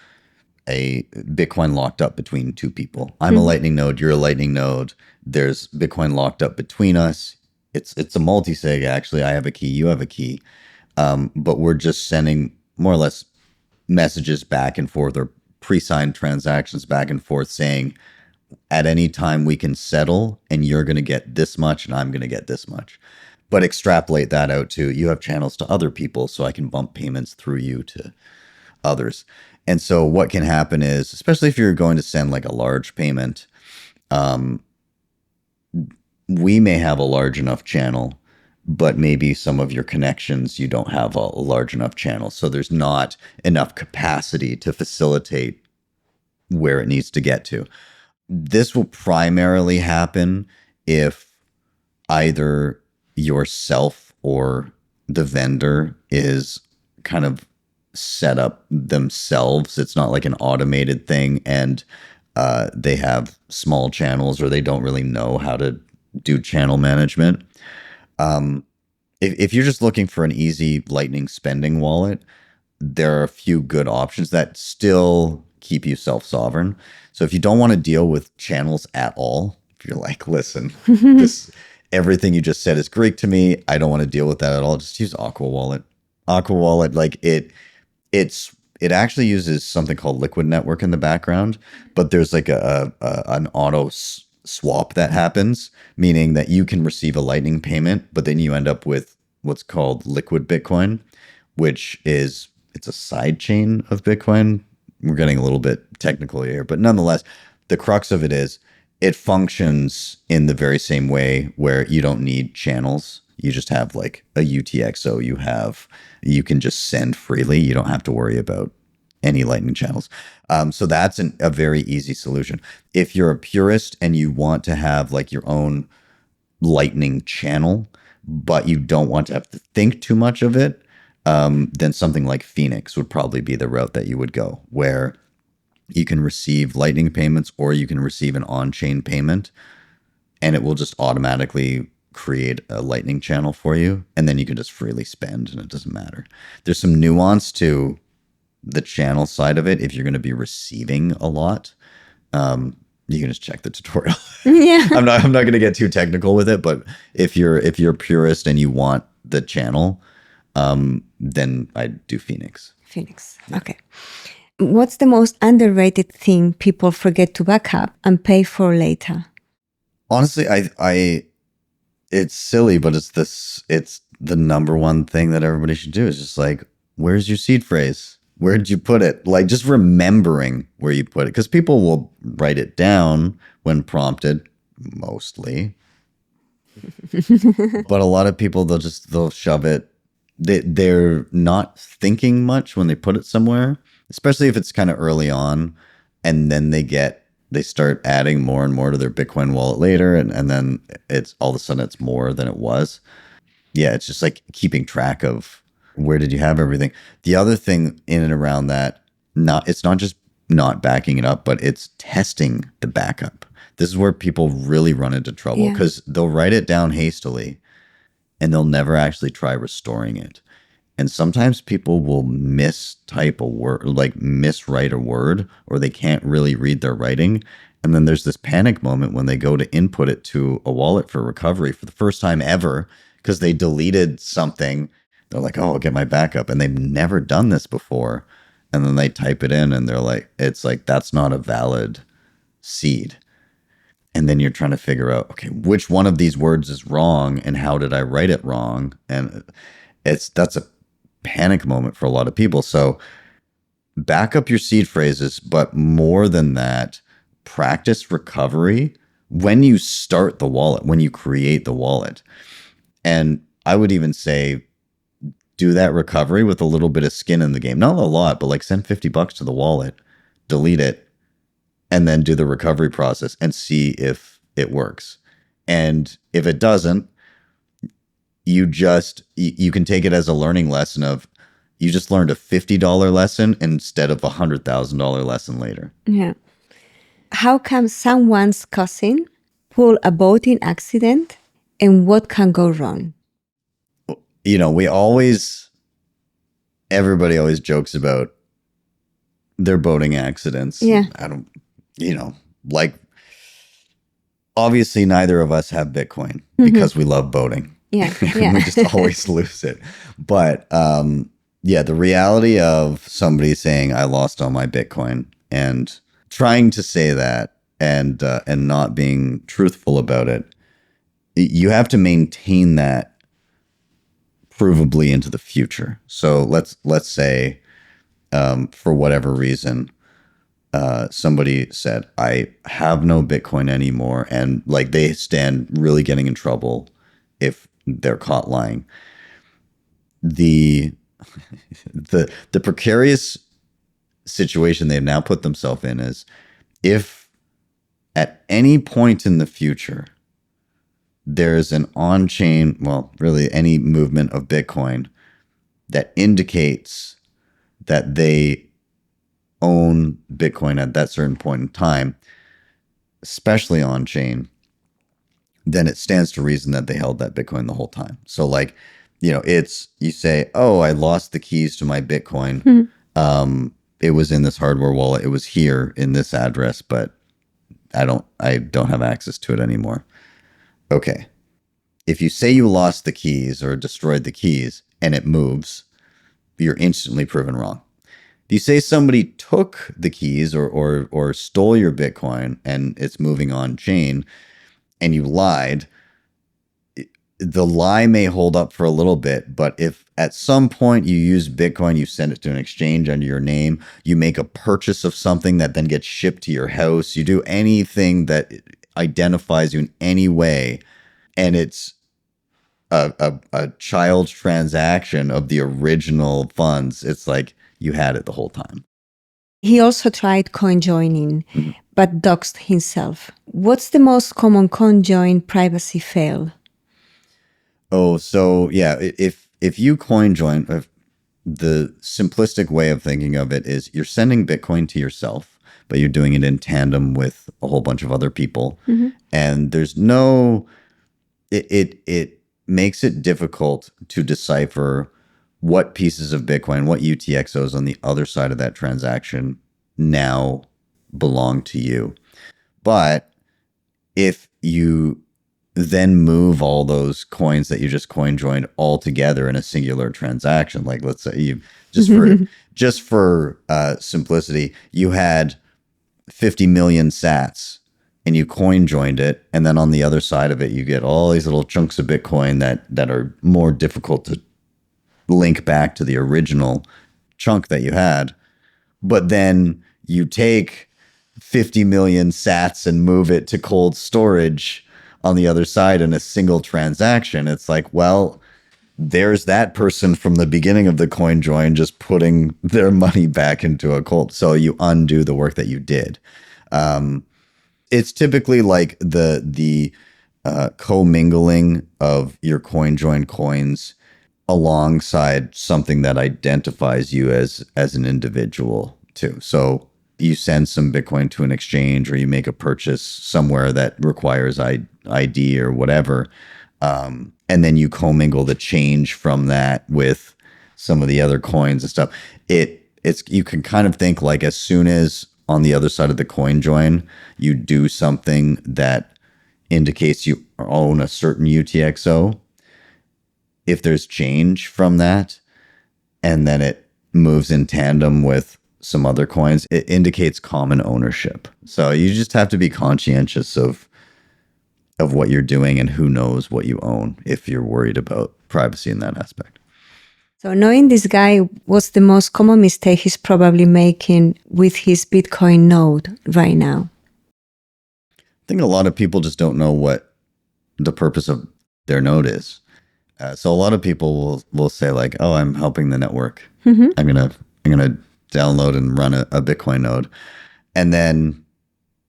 a Bitcoin locked up between two people. I'm a Lightning node, you're a Lightning node. There's Bitcoin locked up between us. It's a multi-sig, actually. I have a key, you have a key. But we're just sending more or less messages back and forth, or pre-signed transactions back and forth, saying at any time we can settle and you're going to get this much and I'm going to get this much. But extrapolate that out to, you have channels to other people, so I can bump payments through you to others. And so what can happen is, especially if you're going to send like a large payment, we may have a large enough channel, but maybe some of your connections, you don't have a large enough channel. So there's not enough capacity to facilitate where it needs to get to. This will primarily happen if either yourself or the vendor is kind of set up themselves. It's not like an automated thing, and they have small channels, or they don't really know how to do channel management. If you're just looking for an easy Lightning spending wallet, there are a few good options that still keep you self-sovereign. So if you don't want to deal with channels at all, if you're like, listen, this everything you just said is Greek to me, I don't want to deal with that at all, just use Aqua Wallet. Aqua Wallet, like it actually uses something called Liquid Network in the background, but there's like an auto swap that happens, meaning that you can receive a Lightning payment, but then you end up with what's called liquid Bitcoin, which is it's a side chain of Bitcoin. We're getting a little bit technical here, but nonetheless, the crux of it is it functions in the very same way where you don't need channels. You just have like a UTXO. You can just send freely. You don't have to worry about any Lightning channels. So that's a very easy solution. If you're a purist and you want to have like your own Lightning channel, but you don't want to have to think too much of it, then something like Phoenix would probably be the route that you would go, where you can receive Lightning payments or you can receive an on-chain payment, and it will just automatically create a Lightning channel for you, and then you can just freely spend, and it doesn't matter. There's some nuance to the channel side of it. If you're going to be receiving a lot, you can just check the tutorial. Yeah. I'm not going to get too technical with it, but if you're a purist and you want the channel, then I'd do Phoenix. Phoenix. Okay. What's the most underrated thing people forget to back up and pay for later? Honestly, I it's silly, but it's the number one thing that everybody should do is just like, where's your seed phrase? Where did you put it? Like just remembering where you put it, because people will write it down when prompted, mostly. But a lot of people, they'll shove it. They're not thinking much when they put it somewhere, especially if it's kind of early on, and then they start adding more and more to their Bitcoin wallet later, and then it's all of a sudden it's more than it was. Yeah, it's just like keeping track of where did you have everything. The other thing in and around that, it's not just not backing it up, but it's testing the backup. This is where people really run into trouble, because they'll write it down hastily and they'll never actually try restoring it. And sometimes people will mistype a word, like miswrite a word, or they can't really read their writing. And then there's this panic moment when they go to input it to a wallet for recovery for the first time ever, because they deleted something. They're like, oh, I'll get my backup. And they've never done this before. And then they type it in and they're like, it's like, that's not a valid seed. And then you're trying to figure out, okay, which one of these words is wrong and how did I write it wrong? And that's a panic moment for a lot of people. So back up your seed phrases, but more than that, practice recovery when you start the wallet, when you create the wallet. And I would even say, do that recovery with a little bit of skin in the game. Not a lot, but like send $50 to the wallet, delete it, and then do the recovery process and see if it works. And if it doesn't, you can take it as a learning lesson of you just learned a $50 lesson instead of a $100,000 lesson later. Yeah. How come someone's cousin pull a boating accident, and what can go wrong? You know, everybody always jokes about their boating accidents. Yeah. Like obviously neither of us have Bitcoin because we love boating. Yeah. We just always lose it. But the reality of somebody saying I lost all my Bitcoin and trying to say that and not being truthful about it, you have to maintain that provably into the future. So let's say for whatever reason, somebody said, I have no Bitcoin anymore. And like they stand really getting in trouble if they're caught lying. The precarious situation they've now put themselves in is if at any point in the future, there's an on-chain, well, really any movement of Bitcoin that indicates that they own Bitcoin at that certain point in time, especially on chain, then it stands to reason that they held that Bitcoin the whole time. So like, it's, you say, oh, I lost the keys to my Bitcoin. It was in this hardware wallet. It was here in this address, but I don't have access to it anymore. Okay. If you say you lost the keys or destroyed the keys and it moves, you're instantly proven wrong. If you say somebody took the keys or stole your Bitcoin and it's moving on chain and you lied, the lie may hold up for a little bit, but if at some point you use Bitcoin, you send it to an exchange under your name, you make a purchase of something that then gets shipped to your house, you do anything that identifies you in any way, and it's a child's transaction of the original funds, it's like you had it the whole time. He also tried CoinJoining, but doxed himself. What's the most common CoinJoin privacy fail? Oh, so yeah, if you CoinJoin, the simplistic way of thinking of it is you're sending Bitcoin to yourself, but you're doing it in tandem with a whole bunch of other people. And there's it makes it difficult to decipher what pieces of Bitcoin, what UTXOs on the other side of that transaction now belong to you. But if you then move all those coins that you just CoinJoined all together in a singular transaction, like let's say you just for simplicity, you had 50 million sats and you CoinJoined it, and then on the other side of it you get all these little chunks of Bitcoin that are more difficult to link back to the original chunk that you had. But then you take 50 million sats and move it to cold storage on the other side in a single transaction. It's like, well, there's that person from the beginning of the CoinJoin just putting their money back into a cold. So you undo the work that you did. It's typically like the commingling of your CoinJoin coins alongside something that identifies you as an individual too. So you send some Bitcoin to an exchange or you make a purchase somewhere that requires ID or whatever. And then you commingle the change from that with some of the other coins and stuff. You can kind of think like as soon as on the other side of the CoinJoin, you do something that indicates you own a certain UTXO, if there's change from that, and then it moves in tandem with some other coins, it indicates common ownership. So you just have to be conscientious of what you're doing and who knows what you own if you're worried about privacy in that aspect. So knowing this guy, what's the most common mistake he's probably making with his Bitcoin node right now? I think a lot of people just don't know what the purpose of their node is. So a lot of people will say like, oh, I'm helping the network. I'm gonna download and run a Bitcoin node. And then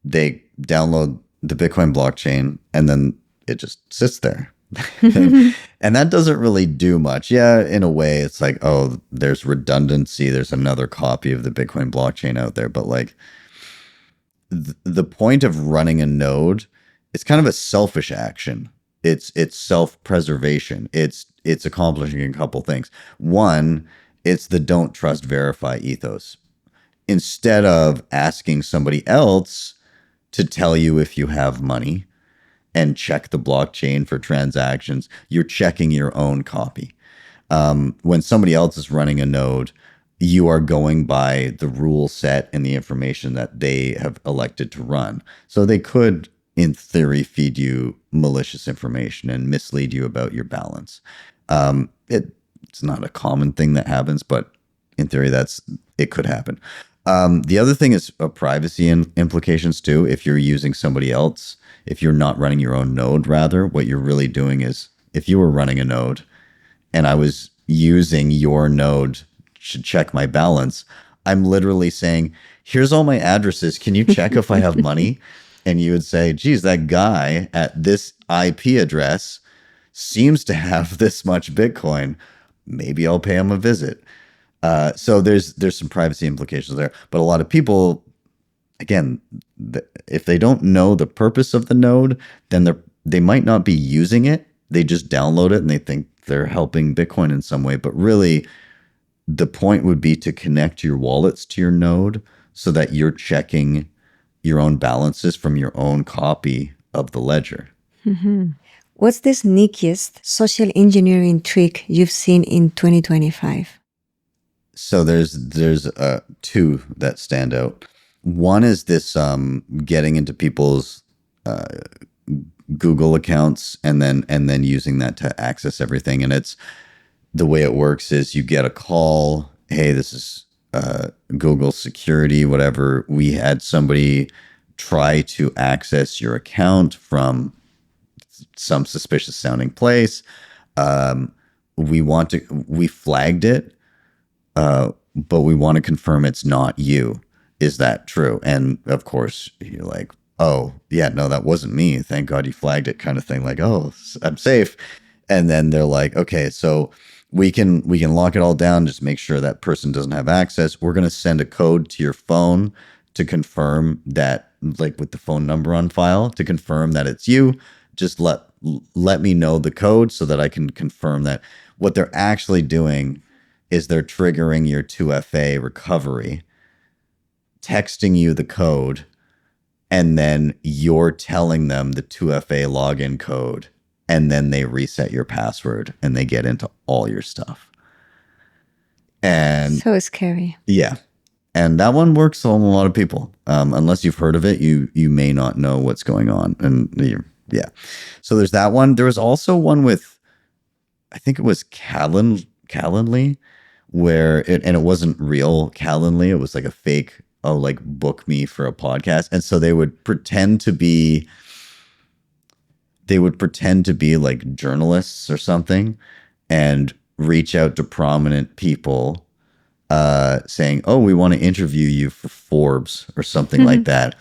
they download the Bitcoin blockchain and then it just sits there. And that doesn't really do much. Yeah, in a way, it's like, oh, there's redundancy. There's another copy of the Bitcoin blockchain out there. But like the point of running a node, it's kind of a selfish action. It's self-preservation. It's accomplishing a couple things. One, it's the don't trust, verify ethos. Instead of asking somebody else to tell you if you have money and check the blockchain for transactions, you're checking your own copy. When somebody else is running a node, you are going by the rule set and the information that they have elected to run. So they could, in theory, feed you malicious information and mislead you about your balance. It's not a common thing that happens, but in theory, it could happen. The other thing is privacy implications too. If you're using somebody else, if you're not running your own node, rather, what you're really doing is, if you were running a node and I was using your node to check my balance, I'm literally saying, here's all my addresses. Can you check if I have money? And you would say, geez, that guy at this IP address seems to have this much Bitcoin. Maybe I'll pay him a visit. So there's some privacy implications there. But a lot of people, again, if they don't know the purpose of the node, then they're they might not be using it. They just download it and they think they're helping Bitcoin in some way. But really, the point would be to connect your wallets to your node so that you're checking your own balances from your own copy of the ledger. What's the sneakiest social engineering trick you've seen in 2025? So there's two that stand out. One is this getting into people's Google accounts and then using that to access everything. And it's the way it works is you get a call. Hey, this is Google security, whatever. We had somebody try to access your account from some suspicious sounding place. We flagged it, but we want to confirm it's not you. Is that true? And of course, you're like, oh, yeah, no, that wasn't me. Thank God you flagged it, kind of thing. Like, oh, I'm safe. And then they're like, okay, so we can lock it all down, just make sure that person doesn't have access. We're going to send a code to your phone to confirm that, like with the phone number on file, to confirm that it's you. Just let me know the code so that I can confirm that. What they're actually doing is they're triggering your 2FA recovery, texting you the code, and then you're telling them the 2FA login code, and then they reset your password and they get into all your stuff. And so scary. Yeah. And that one works on a lot of people. Unless you've heard of it, you may not know what's going on. And yeah. So there's that one. There was also one with, I think it was Calendly, where it wasn't real Calendly. It was like a fake, like book me for a podcast. And so they would pretend to be like journalists or something and reach out to prominent people saying, oh, we want to interview you for Forbes or something like that.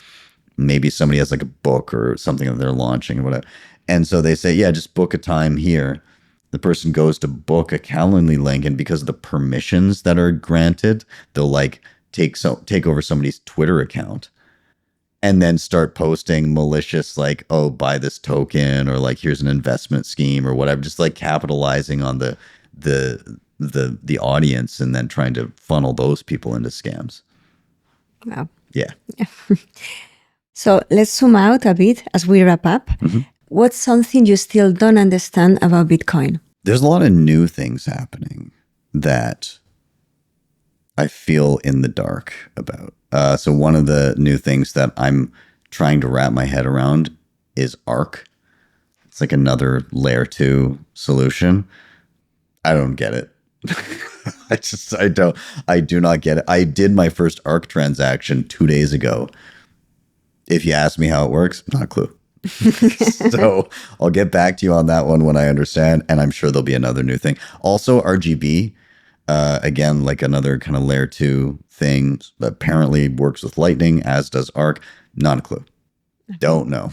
Maybe somebody has like a book or something that they're launching or whatever. And so they say, yeah, just book a time here. The person goes to book a Calendly link, and because of the permissions that are granted, they'll like take over somebody's Twitter account and then start posting malicious, like, oh, buy this token, or like, here's an investment scheme or whatever, just like capitalizing on the audience and then trying to funnel those people into scams. Wow. Yeah. So let's zoom out a bit as we wrap up. What's something you still don't understand about Bitcoin? There's a lot of new things happening that I feel in the dark about. So one of the new things that I'm trying to wrap my head around is ARC. It's like another layer 2 solution. I don't get it. I do not get it. I did my first ARC transaction 2 days ago. If you ask me how it works, not a clue. So I'll get back to you on that one when I understand, and I'm sure there'll be another new thing. Also, RGB, again, like another kind of layer 2 thing, apparently works with Lightning, as does ARC. Not a clue. Don't know.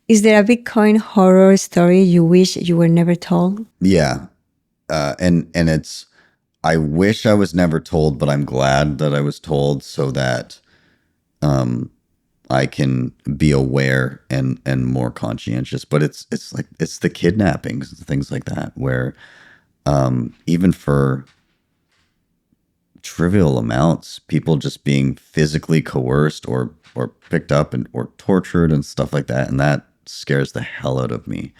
Is there a Bitcoin horror story you wish you were never told? Yeah. And it's, I wish I was never told, but I'm glad that I was told so that I can be aware and more conscientious. But it's the kidnappings and things like that, where even for trivial amounts, people just being physically coerced or picked up or tortured and stuff like that. And that scares the hell out of me.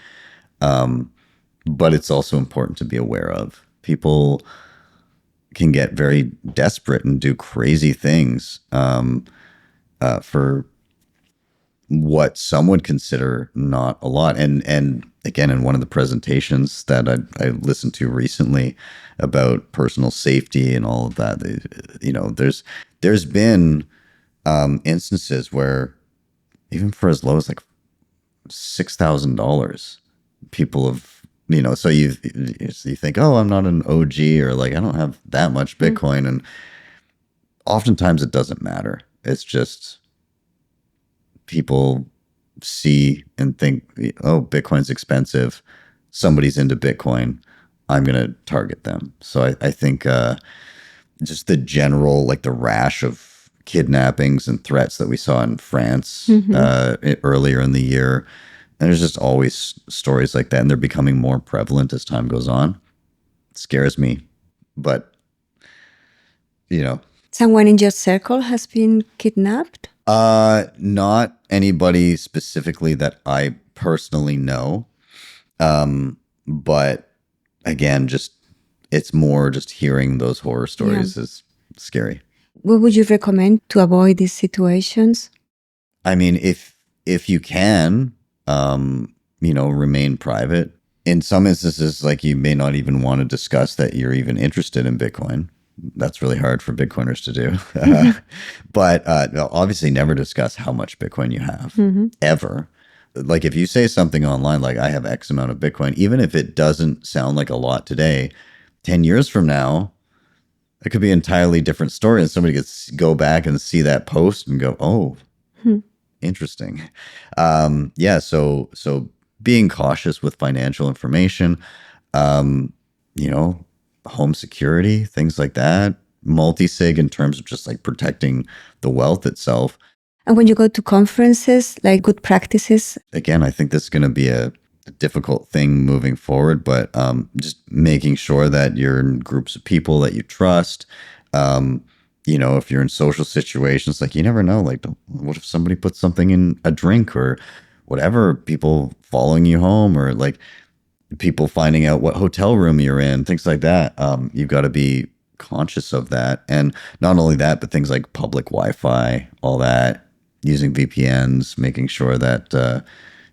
But it's also important to be aware of. People can get very desperate and do crazy things for what some would consider not a lot. And again, in one of the presentations that I listened to recently about personal safety and all of that, there's been instances where even for as low as like $6,000, people have, so you think, oh, I'm not an OG, or like, I don't have that much Bitcoin. And oftentimes it doesn't matter. It's just people see and think, oh, Bitcoin's expensive. Somebody's into Bitcoin. I'm going to target them. So I think just the general, like the rash of kidnappings and threats that we saw in France earlier in the year, there's just always stories like that, and they're becoming more prevalent as time goes on. It scares me, but Someone in your circle has been kidnapped? Not anybody specifically that I personally know. But again, it's more just hearing those horror stories is scary. What would you recommend to avoid these situations? I mean, if you can, remain private. In some instances, like you may not even want to discuss that you're even interested in Bitcoin. That's really hard for Bitcoiners to do. But obviously never discuss how much Bitcoin you have, ever. Like if you say something online, like I have X amount of Bitcoin, even if it doesn't sound like a lot today, 10 years from now, it could be an entirely different story. And somebody could go back and see that post and go, oh, interesting. So being cautious with financial information, home security, things like that, multi-sig in terms of just like protecting the wealth itself. And when you go to conferences, like good practices? Again, I think this is going to be a difficult thing moving forward, but just making sure that you're in groups of people that you trust. If you're in social situations, like you never know, like what if somebody puts something in a drink or whatever, people following you home or like people finding out what hotel room you're in, things like that. You've got to be conscious of that. And not only that, but things like public Wi-Fi, all that, using VPNs, making sure that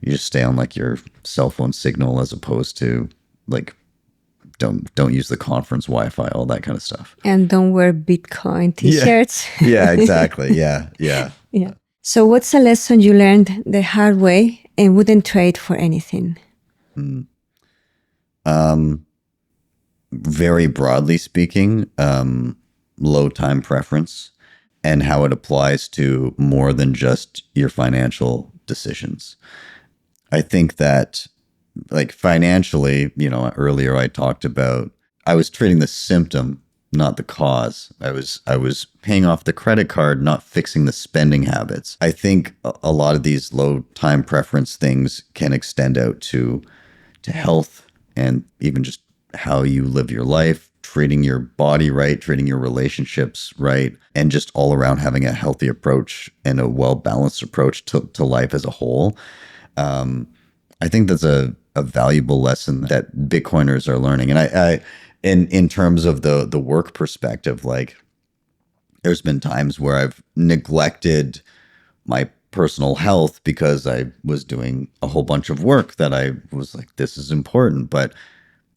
you just stay on like your cell phone signal as opposed to like don't use the conference Wi-Fi, all that kind of stuff. And don't wear Bitcoin t-shirts. Yeah, exactly. Yeah. So what's a lesson you learned the hard way and wouldn't trade for anything? Very broadly speaking, low time preference and how it applies to more than just your financial decisions. I think that like financially, earlier I talked about, I was treating the symptom, not the cause. I was paying off the credit card, not fixing the spending habits. I think a lot of these low time preference things can extend out to health and even just how you live your life, treating your body right, treating your relationships right, and just all around having a healthy approach and a well-balanced approach to life as a whole. I think that's a valuable lesson that Bitcoiners are learning. And I in terms of the work perspective, like there's been times where I've neglected my personal health because I was doing a whole bunch of work that I was like, this is important. But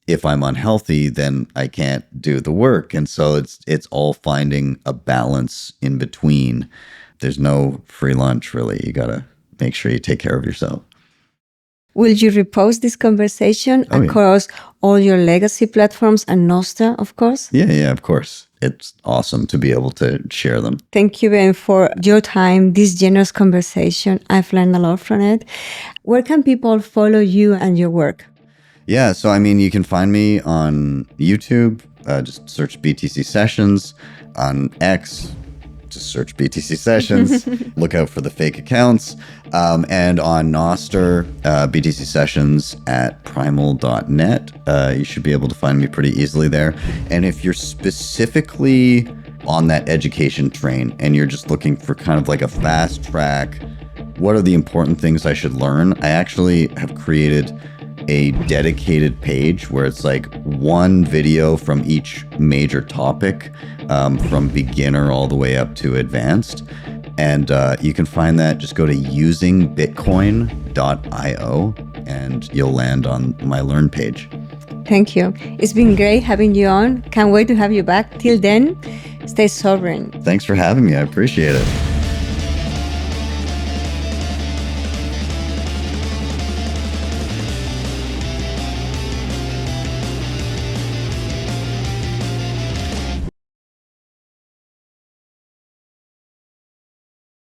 if I'm unhealthy, then I can't do the work. And so it's all finding a balance in between. There's no free lunch, really. You got to make sure you take care of yourself. Will you repost this conversation across all your legacy platforms and Nostra, of course? Yeah, of course. It's awesome to be able to share them. Thank you, Ben, for your time, this generous conversation. I've learned a lot from it. Where can people follow you and your work? Yeah, so you can find me on YouTube. Just search BTCsessions. On X, just search BTCsessions. Look out for the fake accounts. And on Nostr, BTCsessions at primal.net. You should be able to find me pretty easily there. And if you're specifically on that education train and you're just looking for kind of like a fast track, what are the important things I should learn? I actually have created a dedicated page where it's like one video from each major topic, from beginner all the way up to advanced. And you can find that, just go to usingbitcoin.io and you'll land on my Learn page. Thank you. It's been great having you on. Can't wait to have you back. Till then, stay sovereign. Thanks for having me. I appreciate it.